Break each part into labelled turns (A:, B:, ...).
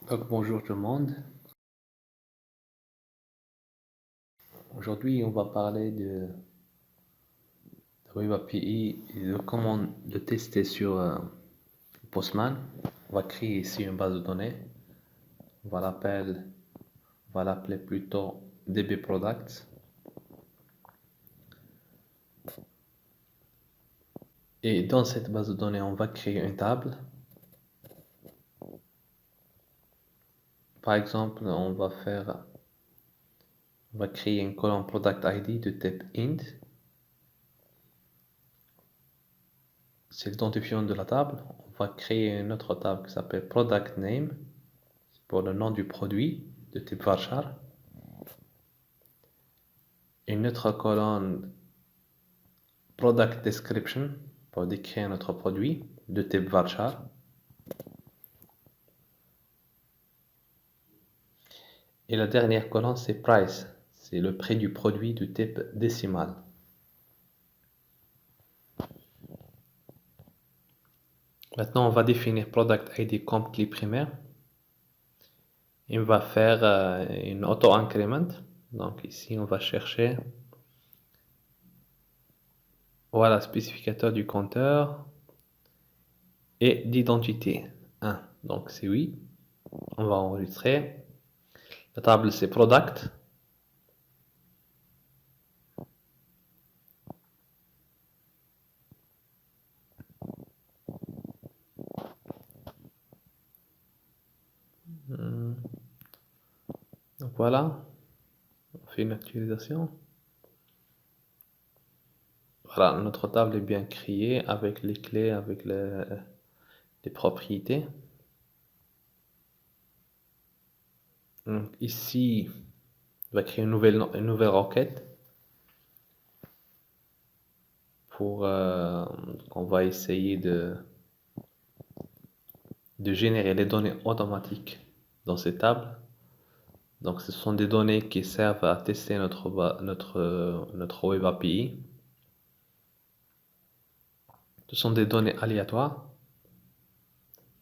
A: Donc, bonjour tout le monde. Aujourd'hui, on va parler de Web API et de comment le tester sur Postman. On va créer ici une base de données. On va l'appeler, on va l'appeler plutôt DB Products. Et dans cette base de données, on va créer une table. Par exemple, on va créer une colonne Product ID de type int. C'est l'identifiant de la table. On va créer une autre table qui s'appelle Product Name pour le nom du produit de type varchar. Une autre colonne Product Description pour décrire notre produit de type varchar. Et la dernière colonne, c'est Price. C'est le prix du produit de type décimal. Maintenant, on va définir Product ID comme clé primaire. Et on va faire une auto-increment. Donc ici, on va chercher voilà, spécificateur du compteur et d'identité 1. Donc c'est oui. On va enregistrer. La table, c'est Product. Donc voilà, on fait une actualisation. Voilà, notre table est bien créée avec les clés, avec les propriétés. Donc ici, on va créer une nouvelle requête pour qu'on va essayer de générer les données automatiques dans ces tables. Donc ce sont des données qui servent à tester notre Web API. Ce sont des données aléatoires.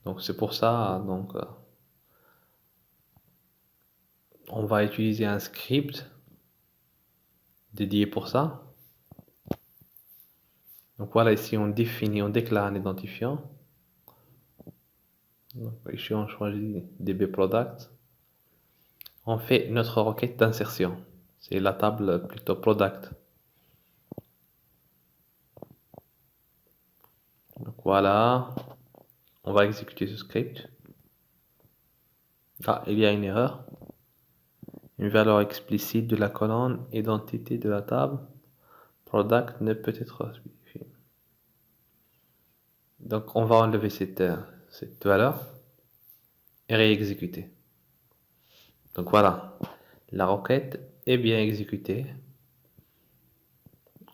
A: Donc c'est pour ça, on va utiliser un script dédié pour ça. Donc voilà, ici on déclare un identifiant. Donc ici on choisit DB Product. On fait notre requête d'insertion. C'est la table plutôt Product. Donc voilà, on va exécuter ce script. Ah, il y a une erreur. Une valeur explicite de la colonne identité de la table Product ne peut être spécifiée. Donc on va enlever cette valeur et réexécuter. Donc voilà, la requête est bien exécutée.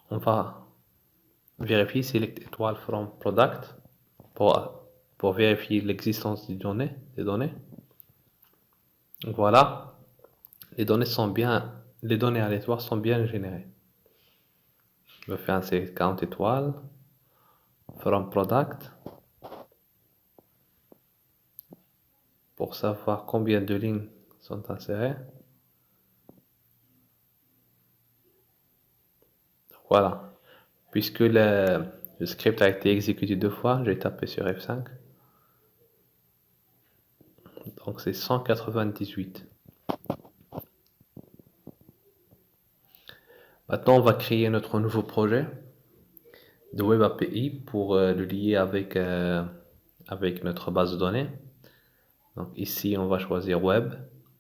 A: On va vérifier select étoile from product pour vérifier l'existence des données. Donc voilà, les données aléatoires sont bien générées. Je vais faire un select count étoile from product pour savoir combien de lignes sont insérées. Voilà. Puisque le script a été exécuté 2 fois, j'ai tapé sur F5. Donc c'est 198. Maintenant, on va créer notre nouveau projet de Web API pour le lier avec notre base de données. Donc ici, on va choisir Web,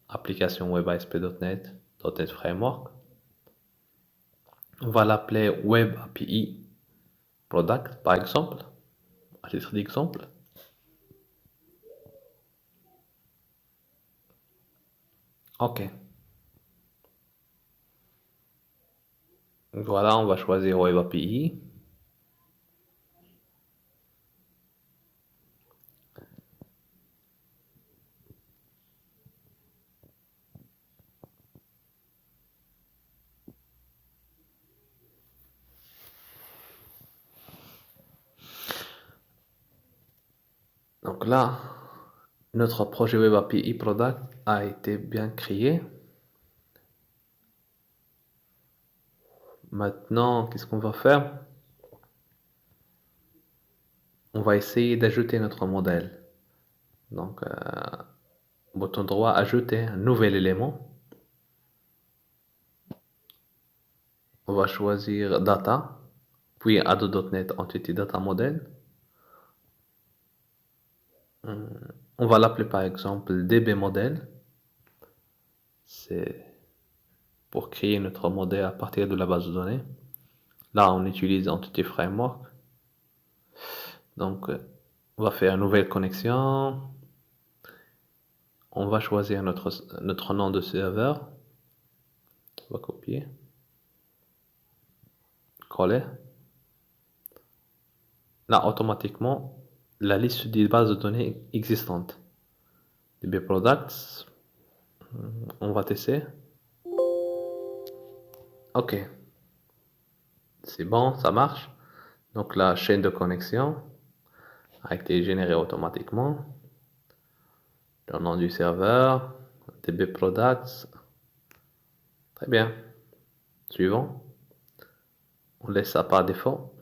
A: application Web ASP.NET, .NET Framework. On va l'appeler Web API Product, par exemple, à titre d'exemple. OK. Voilà, on va choisir Web API. Donc là, Notre projet Web API Product a été bien créé. Maintenant, qu'est-ce qu'on va faire? On va essayer d'ajouter notre modèle. Donc, bouton droit, ajouter un nouvel élément. On va choisir Data, puis Add.NET Entity Data Model. On va l'appeler par exemple DB Model. C'est pour créer notre modèle à partir de la base de données. Là, on utilise Entity Framework. Donc, on va faire une nouvelle connexion. On va choisir notre nom de serveur. On va copier. Coller. Là, automatiquement, la liste des bases de données existantes. DB Products. On va tester. Ok. C'est bon, ça marche. Donc, la chaîne de connexion a été générée automatiquement. Le nom du serveur, DB Products. Très bien. Suivant. On laisse ça par défaut.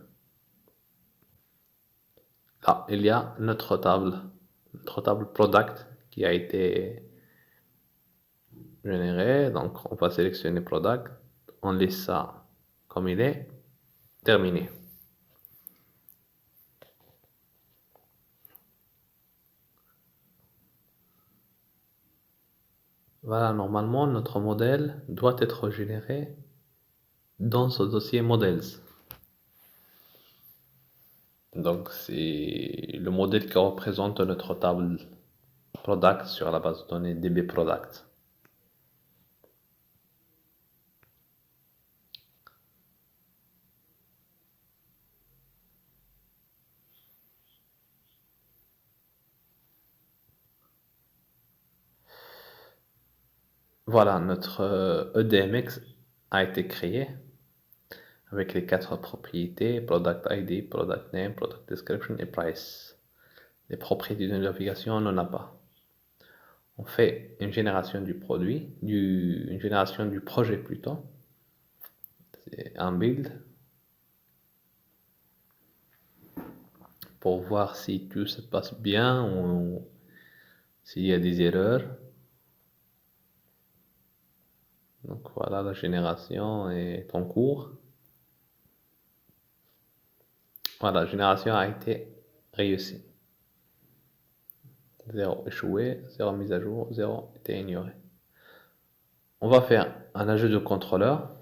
A: Là, il y a notre table Product qui a été générée. Donc, on va sélectionner Product. On laisse ça comme il est. Terminé. Voilà, normalement, notre modèle doit être généré dans ce dossier Models. Donc, c'est le modèle qui représente notre table Product sur la base de données DB Product. Voilà, notre EDMX a été créé avec les 4 propriétés, Product ID, Product Name, Product Description et Price. Les propriétés de navigation, on n'en a pas. On fait une génération du produit, une génération du projet plutôt. C'est un build pour voir si tout se passe bien ou s'il y a des erreurs. Donc voilà, la génération est en cours. Voilà, la génération a été réussie. 0 échoué, 0 mise à jour, 0 été ignoré. On va faire un ajout de contrôleur.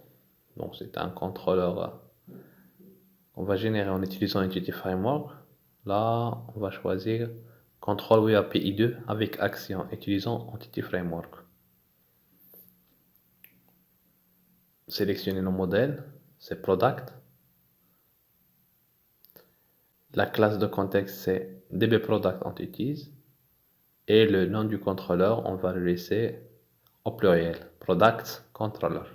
A: Donc c'est un contrôleur qu'on va générer en utilisant Entity Framework. Là, on va choisir Control Web API 2 avec action utilisant Entity Framework. Sélectionner nos modèles, c'est Product. La classe de contexte, c'est DB Product Entities. Et le nom du contrôleur, on va le laisser au pluriel, Product Controller.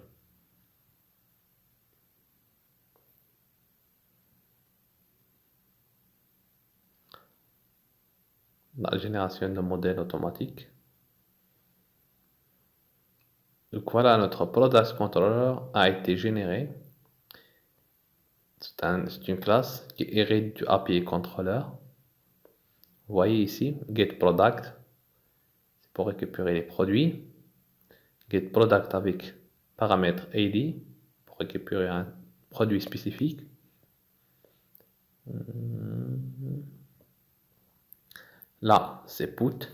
A: La génération de modèles automatique. Donc voilà, notre Product Controller a été généré. C'est une classe qui hérite du API Controller. Vous voyez ici, getProduct, c'est pour récupérer les produits. GetProduct avec paramètre ID pour récupérer un produit spécifique. Là, c'est put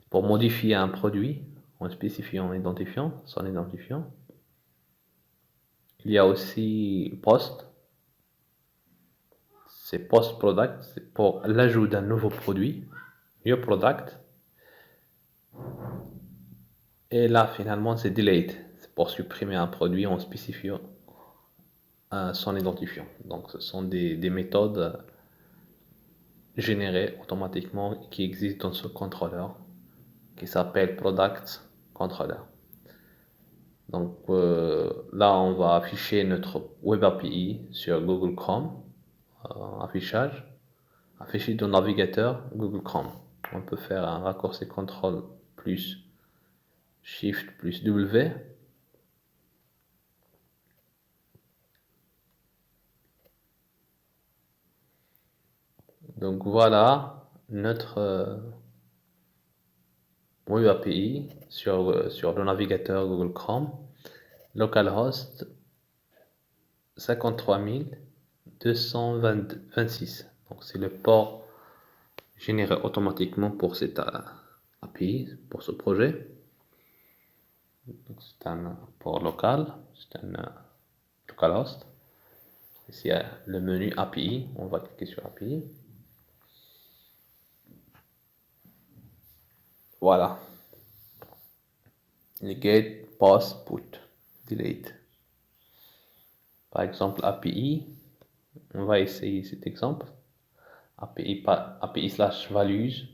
A: pour modifier un produit en spécifiant, en identifiant, son identifiant. Il y a aussi post. C'est post product, c'est pour l'ajout d'un nouveau produit. New product. Et là, finalement, c'est delete. C'est pour supprimer un produit en spécifiant son identifiant. Donc, ce sont des méthodes générées automatiquement qui existent dans ce contrôleur qui s'appelle Product Controller. Donc là, on va afficher notre Web API sur Google Chrome. Affichage. Afficher dans le navigateur Google Chrome. On peut faire un raccourci CTRL plus SHIFT plus W. Donc voilà notre Web API sur le navigateur Google Chrome. Localhost 53 226. Donc c'est le port généré automatiquement pour cette API, pour ce projet. C'est un port local, c'est un localhost. Ici, il y a le menu API, on va cliquer sur API. Voilà. Les get, post, put, delete. Par exemple, API, on va essayer cet exemple. API slash values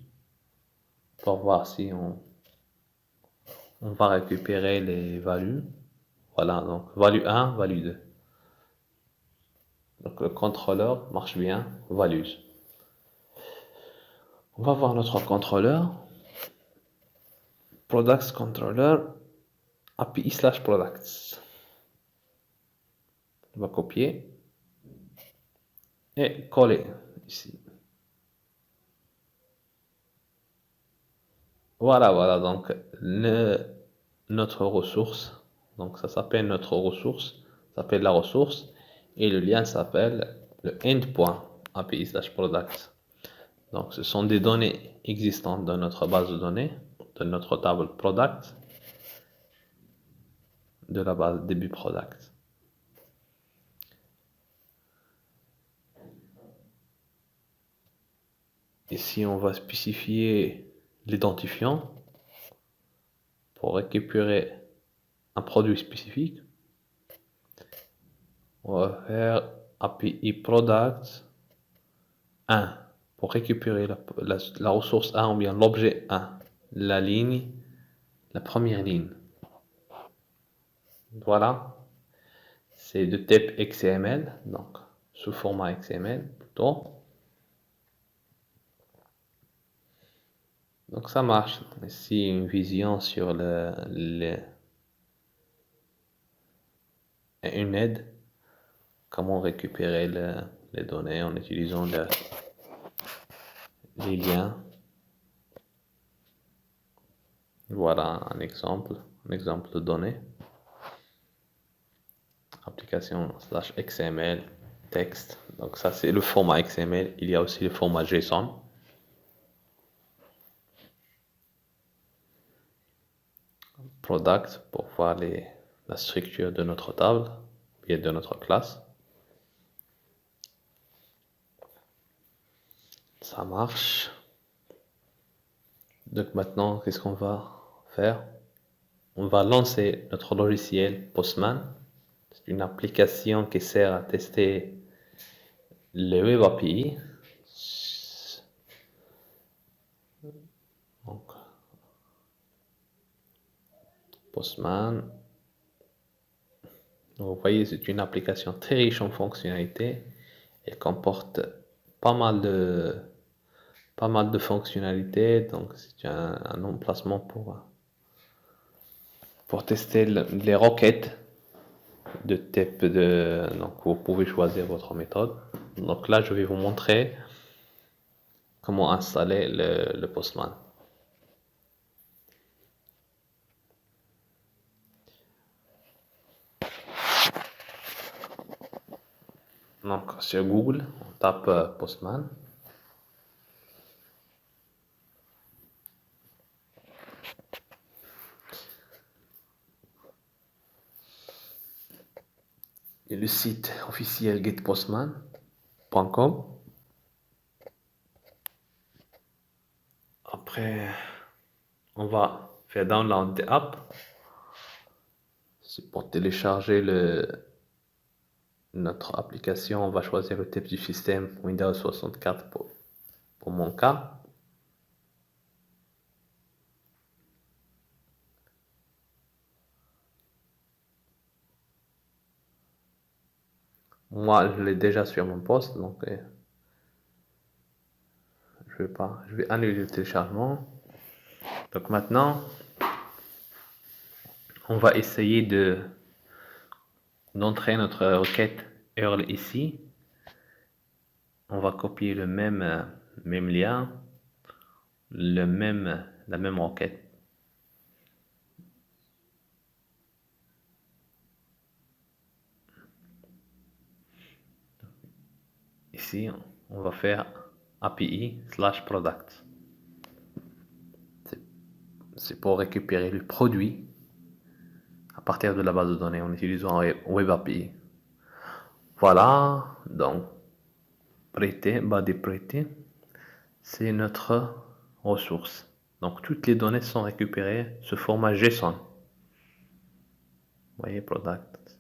A: pour voir si on va récupérer les values. Voilà, donc value 1, value 2. Donc le contrôleur marche bien, values. On va voir notre contrôleur. Products controller API slash products. On va copier et coller ici. Voilà, donc notre ressource, donc ça s'appelle notre ressource, ça s'appelle la ressource, et le lien s'appelle le endpoint.api slash products. Donc ce sont des données existantes dans notre base de données, de notre table product, de la base début product. Ici on va spécifier l'identifiant pour récupérer un produit spécifique. On va faire API product 1 pour récupérer la ressource 1 ou bien l'objet 1, la ligne, la première ligne. Voilà, c'est de type XML, donc sous format XML plutôt. Donc ça marche. Ici une vision sur une aide, comment récupérer les données en utilisant les liens. Voilà un exemple de données. Application slash XML texte. Donc ça c'est le format XML. Il y a aussi le format JSON. Product pour voir la structure de notre table et de notre classe. Ça marche. Donc maintenant, qu'est-ce qu'on va faire? On va lancer notre logiciel Postman. C'est une application qui sert à tester les Web API. Donc, Postman. Donc, vous voyez, c'est une application très riche en fonctionnalités. Elle comporte pas mal de fonctionnalités. Donc, c'est un emplacement pour tester les requêtes de type de. Donc, vous pouvez choisir votre méthode. Donc là, je vais vous montrer comment installer le Postman. Donc sur Google, on tape Postman. Et le site officiel getpostman.com. Après, on va faire download the app. C'est pour télécharger notre application. On va choisir le type du système Windows 64 pour mon cas. Moi, je l'ai déjà sur mon poste, donc je vais annuler le téléchargement. Donc maintenant, on va essayer d'entrer notre requête URL ici. On va copier le même lien, la même requête. Ici, on va faire API/product. C'est pour récupérer le produit à partir de la base de données en utilisant Web API. Voilà, donc body prêté, c'est notre ressource. Donc toutes les données sont récupérées sous format JSON. Vous voyez, product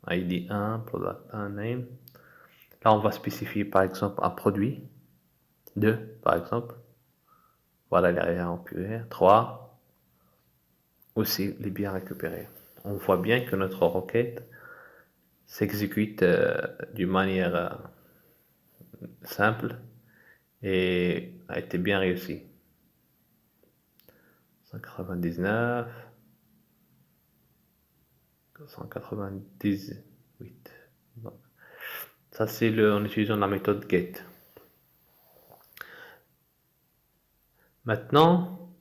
A: ID 1, product 1 name. Là, on va spécifier par exemple un produit. 2, par exemple. Voilà les récupérés. 3, aussi les biens récupérés. On voit bien que notre requête s'exécute d'une manière simple et a été bien réussie. 199, 198. Donc, ça c'est en utilisant la méthode get. Maintenant,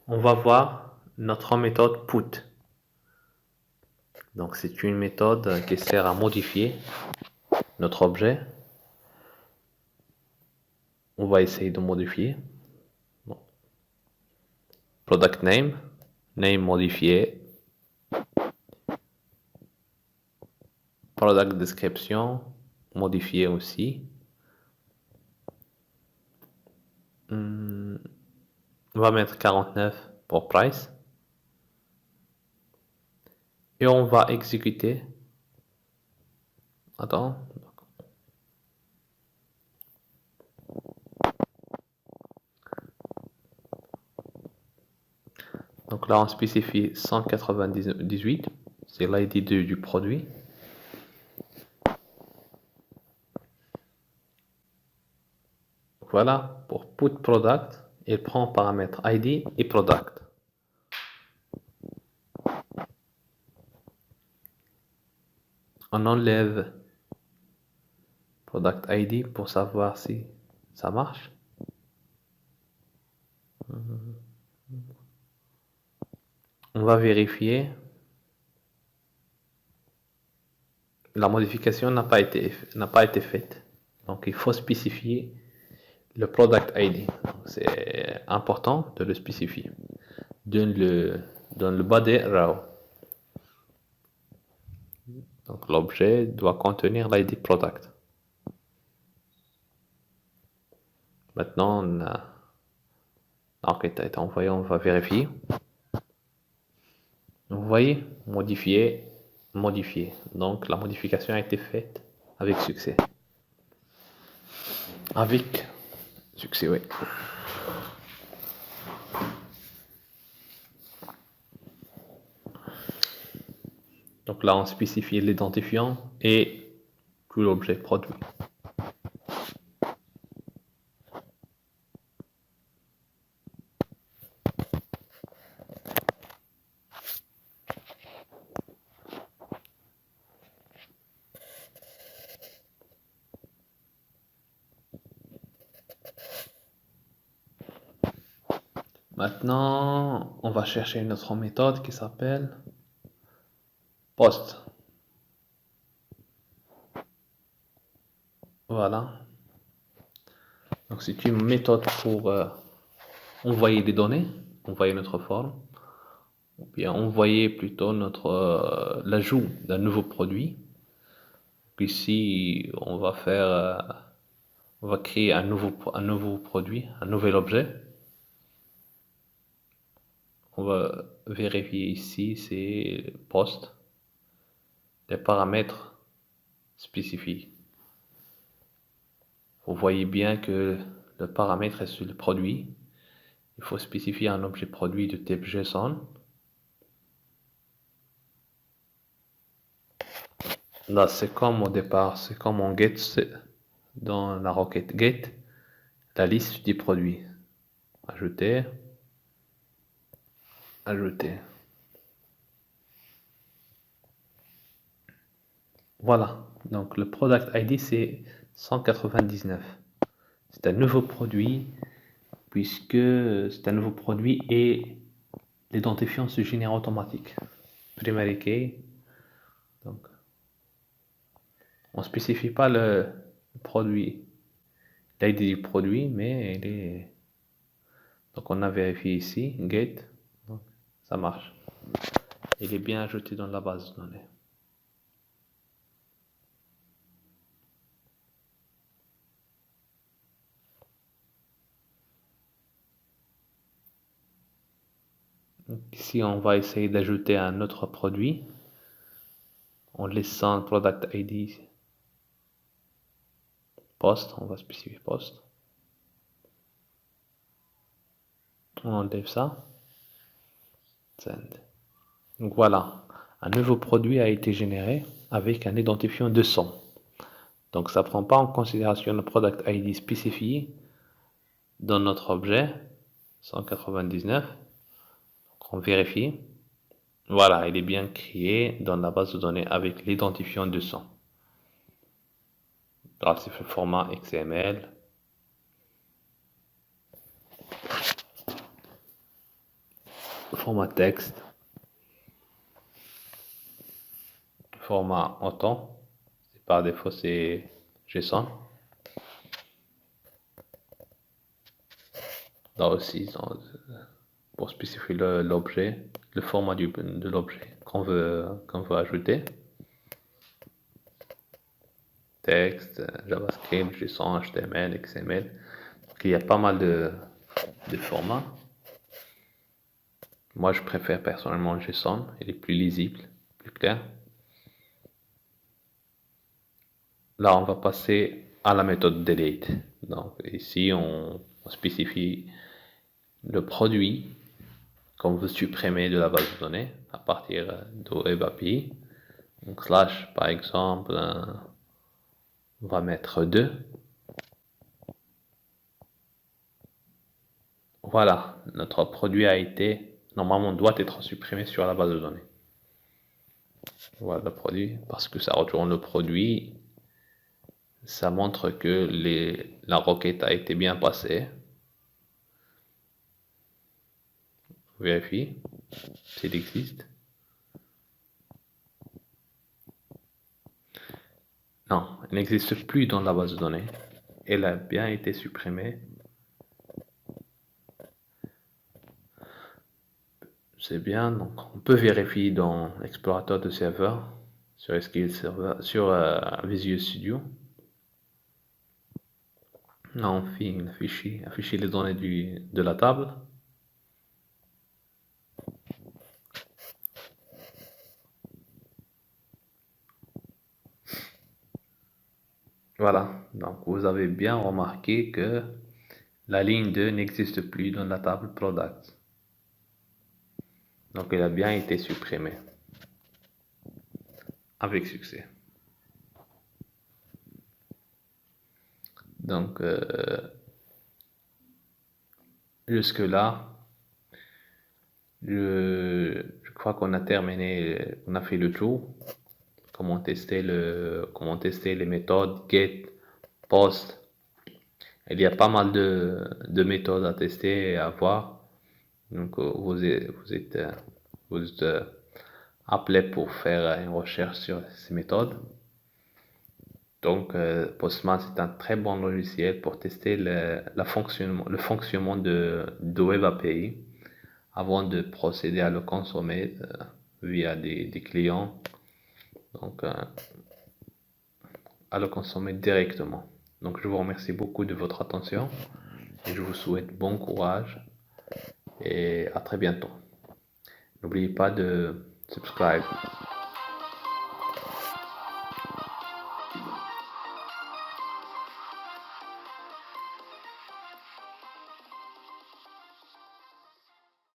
A: on va voir notre méthode put. Donc c'est une méthode qui sert à modifier notre objet. On va essayer de modifier. Bon. Product name, name modifié. Product description, modifié aussi. On va mettre 49 pour price. Et on va exécuter. Attends. Donc là, on spécifie 198. C'est l'ID du produit. Voilà, pour put product, il prend paramètres ID et product. On enlève product ID pour savoir si ça marche. On va vérifier. La modification n'a pas été faite. Donc il faut spécifier le product ID. C'est important de le spécifier. Dans le body row. Donc l'objet doit contenir l'ID product. Maintenant, l'enquête a été envoyée, on va vérifier. Vous voyez, modifier. Donc la modification a été faite avec succès. Avec succès, oui. Donc là, on spécifie l'identifiant et tout l'objet produit. Maintenant, on va chercher une autre méthode qui s'appelle post. Voilà. Donc c'est une méthode pour envoyer des données, envoyer notre forme, ou bien envoyer plutôt l'ajout d'un nouveau produit. Ici, on va créer un nouveau produit, un nouvel objet. On va vérifier ici, c'est post, les paramètres spécifiques. Vous voyez bien que le paramètre est sur le produit. Il faut spécifier un objet produit de type JSON. Là, c'est comme au départ, c'est comme on get dans la requête get. la liste des produits. Ajouter, ajouter. Voilà, donc le product ID c'est 199. C'est un nouveau produit puisque c'est un nouveau produit et l'identifiant se génère automatique. Primary key, donc on ne spécifie pas le produit, l'ID du produit, mais il est. Donc on a vérifié ici, get, donc ça marche. Il est bien ajouté dans la base de données. Donc ici on va essayer d'ajouter un autre produit en laissant le product ID post, on va spécifier post. On enlève ça. Send. Donc voilà, un nouveau produit a été généré avec un identifiant 200. Donc ça ne prend pas en considération le product ID spécifié dans notre objet 199. Donc on vérifie. Voilà, il est bien créé dans la base de données avec l'identifiant 200. Alors c'est le format XML. Format texte. Format autant. Par défaut c'est JSON. Là aussi, pour spécifier l'objet, le format de l'objet qu'on veut ajouter. Texte, JavaScript, JSON, HTML, XML. Donc, il y a pas mal de formats. Moi, je préfère personnellement le JSON. Il est plus lisible, plus clair. Là, on va passer à la méthode delete. Donc, ici, on spécifie le produit qu'on veut supprimer de la base de données à partir de Web API. Donc, slash, par exemple, on va mettre 2. Voilà, notre produit a été, normalement, doit être supprimé sur la base de données. Voilà le produit, parce que ça retourne le produit. Ça montre que la requête a été bien passée. Vérifie s'il existe. Non, elle n'existe plus dans la base de données. Elle a bien été supprimée. C'est bien, donc on peut vérifier dans l'explorateur de serveur, sur SQL Server, sur Visual Studio. Là, on fait afficher les données de la table. Voilà, donc vous avez bien remarqué que la ligne 2 n'existe plus dans la table Product. Donc elle a bien été supprimée avec succès. Donc jusque là, je crois qu'on a terminé, on a fait le tour. Comment tester les méthodes get, post. Il y a pas mal de méthodes à tester et à voir. Donc vous êtes appelé pour faire une recherche sur ces méthodes. Donc Postman c'est un très bon logiciel pour tester le fonctionnement de Web API avant de procéder à le consommer via des clients. Donc à le consommer directement. Donc je vous remercie beaucoup de votre attention et je vous souhaite bon courage et à très bientôt. N'oubliez pas de subscribe.